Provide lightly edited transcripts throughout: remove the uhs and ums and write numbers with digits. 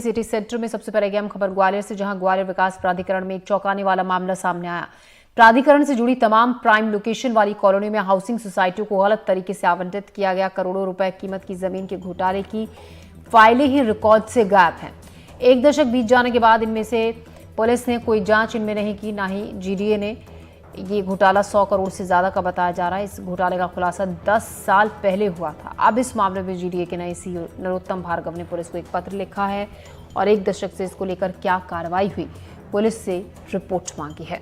City centre में सबसे पहले अहम खबर ग्वालियर से, जहां ग्वालियर विकास प्राधिकरण में एक चौंकाने वाला मामला सामने आया। प्राधिकरण से जुड़ी तमाम प्राइम लोकेशन वाली कॉलोनी में हाउसिंग सोसाइटियों को गलत तरीके से आवंटित किया गया। करोड़ों रुपए कीमत की जमीन के घोटाले की फाइलें ही रिकॉर्ड से गायब हैं। एक दशक बीत जाने के बाद इनमें से पुलिस ने कोई जांच इनमें नहीं की, ना ही जीडीए ने। ये घोटाला 100 करोड़ से ज्यादा का बताया जा रहा है। इस घोटाले का खुलासा 10 साल पहले हुआ था। अब इस मामले में जीडीए के नए सीईओ नरोत्तम भार्गव ने पुलिस को एक पत्र लिखा है और एक दशक से इसको लेकर क्या कार्रवाई हुई, पुलिस से रिपोर्ट मांगी है।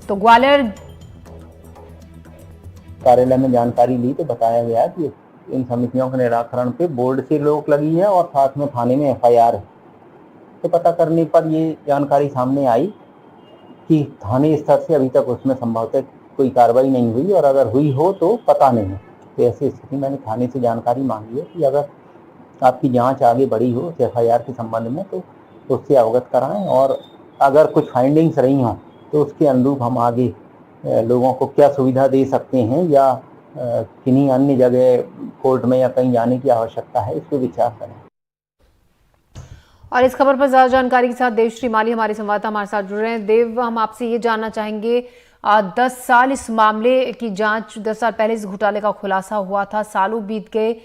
तो ग्वालियर कार्यालय में जानकारी ली तो बताया गया कि इन समितियों के निराकरण पे बोर्ड से रोक लगी है और साथ में थाने में एफआईआर है। तो पता करने पर ये जानकारी सामने आई कि थाने स्तर से अभी तक उसमें संभवतः कोई कार्रवाई नहीं हुई, और अगर हुई हो तो पता नहीं। तो ऐसी स्थिति मैंने थाने से जानकारी मांगी है कि अगर आपकी जांच आगे बढ़ी हो एफआईआर के संबंध में तो उससे अवगत कराएं, और अगर कुछ फाइंडिंग्स रही हों तो उसके अनुरूप हम आगे लोगों को क्या सुविधा दे सकते हैं या किन्हीं अन्य जगह कोर्ट में या कहीं जाने की आवश्यकता है, इस पर विचार करें। और इस खबर पर ज्यादा जानकारी के साथ देवश्री माली हमारे संवाददाता हमारे साथ जुड़ रहे हैं। देव, हम आपसे ये जानना चाहेंगे, 10 साल इस मामले की जांच, 10 साल पहले इस घोटाले का खुलासा हुआ था, सालों बीत गए,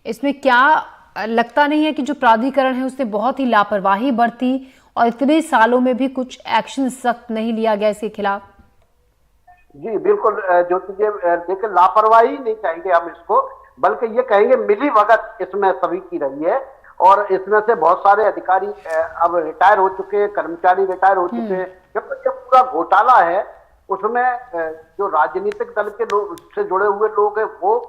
इसमें क्या लगता नहीं है कि जो प्राधिकरण है उसने बहुत ही लापरवाही बरती और इतने सालों में भी कुछ एक्शन सख्त नहीं लिया गया इसके खिलाफ? जी बिल्कुल ज्योति जी, देखिए लापरवाही नहीं कहेंगे हम इसको, बल्कि ये कहेंगे मिली भगत इसमें सभी की रही है। और इसमें से बहुत सारे अधिकारी अब रिटायर हो चुके हैं, कर्मचारी रिटायर हो चुके हैं। जब ये पूरा घोटाला है उसमें जो राजनीतिक दल के लोग से जुड़े हुए लोग हैं वो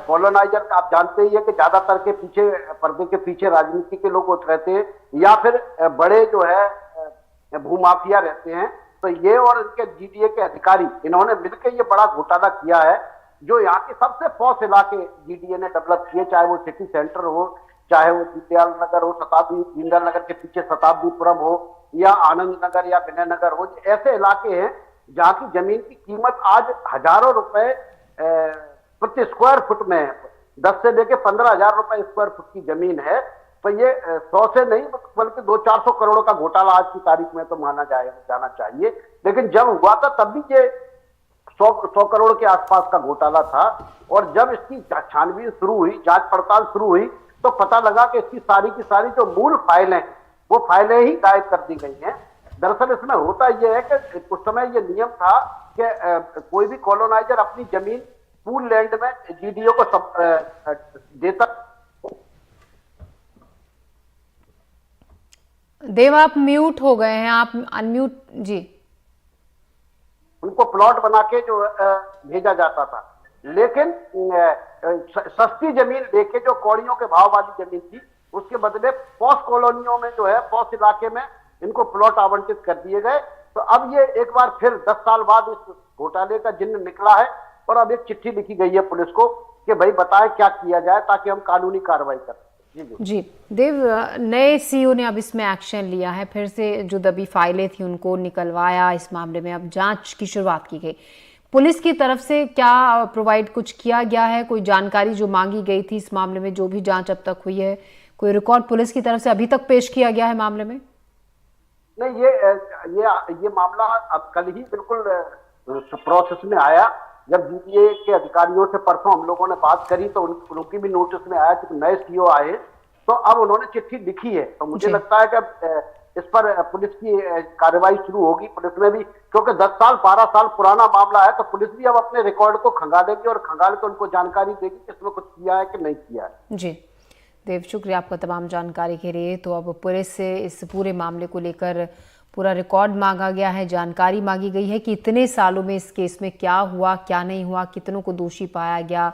कॉलोनाइजर, आप जानते ही है कि ज्यादातर के पीछे, पर्दे के पीछे राजनीति के लोग रहते हैं, या फिर बड़े जो है भूमाफिया रहते हैं। तो ये और इनके जीडीए के अधिकारी, इन्होंने मिलकर ये बड़ा घोटाला किया है, जो यहाँ के सबसे पॉश इलाके जीडीए ने डेवलप किए, चाहे वो सिटी सेंटर हो, चाहे वो दीनदयाल नगर हो, दीनदयाल नगर के पीछे शताब्दीपुरम हो, या आनंद नगर या विनय नगर हो। ऐसे इलाके हैं जहाँ की जमीन की कीमत आज हजारों रुपए प्रति स्क्वायर फुट में है। 10 से लेके 15,000 रुपए स्क्वायर फुट की जमीन है। तो ये 100 से नहीं बल्कि 200-400 करोड़ का घोटाला आज की तारीख में तो माना जाना चाहिए। लेकिन जब हुआ था तब भी ये 100 करोड़ के आसपास का घोटाला था। और जब इसकी छानबीन शुरू हुई, जांच पड़ताल शुरू हुई, तो पता लगा कि इसकी सारी की सारी जो मूल फाइलें, वो फाइलें ही गायब कर दी गई हैं। दरअसल इसमें होता यह है कि उस समय ये नियम था कि कोई भी कॉलोनाइजर अपनी जमीन पूल लैंड में जीडीओ को देता। देव, आप म्यूट हो गए हैं, आप अनम्यूट जी। उनको प्लॉट बना के जो भेजा जाता था, लेकिन सस्ती जमीन लेके जो कौड़ियों के भाव वाली जमीन थी, उसके बदले पॉश कॉलोनियों में जो है, पॉश इलाके में इनको प्लॉट आवंटित कर दिए गए। तो अब ये एक बार फिर 10 साल बाद इस घोटाले का जिन्न निकला है, और अब एक चिट्ठी लिखी गई है पुलिस को कि भाई बताएं क्या किया जाए ताकि हम कानूनी कार्रवाई करें। जी देव, नए सीईओ ने अब इसमें एक्शन लिया है, फिर से जो दबी फाइलें थी उनको निकलवाया। इस मामले में अब जांच की शुरुआत की गई। पुलिस की तरफ से क्या प्रोवाइड कुछ किया गया है? कोई जानकारी जो मांगी गई थी इस मामले में, जो भी जांच अब तक हुई है, कोई रिकॉर्ड पुलिस की तरफ से अभी तक पेश किया गया है मामले में? नहीं, ये मामला अब कल ही बिल्कुल प्रोसेस में आया। जब जीडीए के अधिकारियों से परसों हम लोगों ने बात करी तो उनकी भी नोटिस में आया कि नए सीईओ आए, तो अब उन्होंने चिट्ठी लिखी है। तो मुझे लगता है कि इस पर पुलिस की कार्रवाई शुरू होगी। पुलिस में भी, क्योंकि 10 साल 12 साल पुराना मामला है, तो पुलिस भी अब अपने रिकॉर्ड को खंगालेगी और खंगाल के उनको जानकारी देगी कि इसमें कुछ किया है कि नहीं किया है। जी देव, शुक्रिया आपका तमाम जानकारी के लिए। तो अब पुलिस से इस पूरे मामले को लेकर पूरा रिकॉर्ड मांगा गया है, जानकारी मांगी गई है कि इतने सालों में इस केस में क्या हुआ, क्या नहीं हुआ, कितनों को दोषी पाया गया।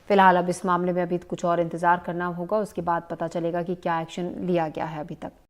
फिलहाल अब इस मामले में अभी कुछ और इंतजार करना होगा, उसके बाद पता चलेगा कि क्या एक्शन लिया गया है अभी तक।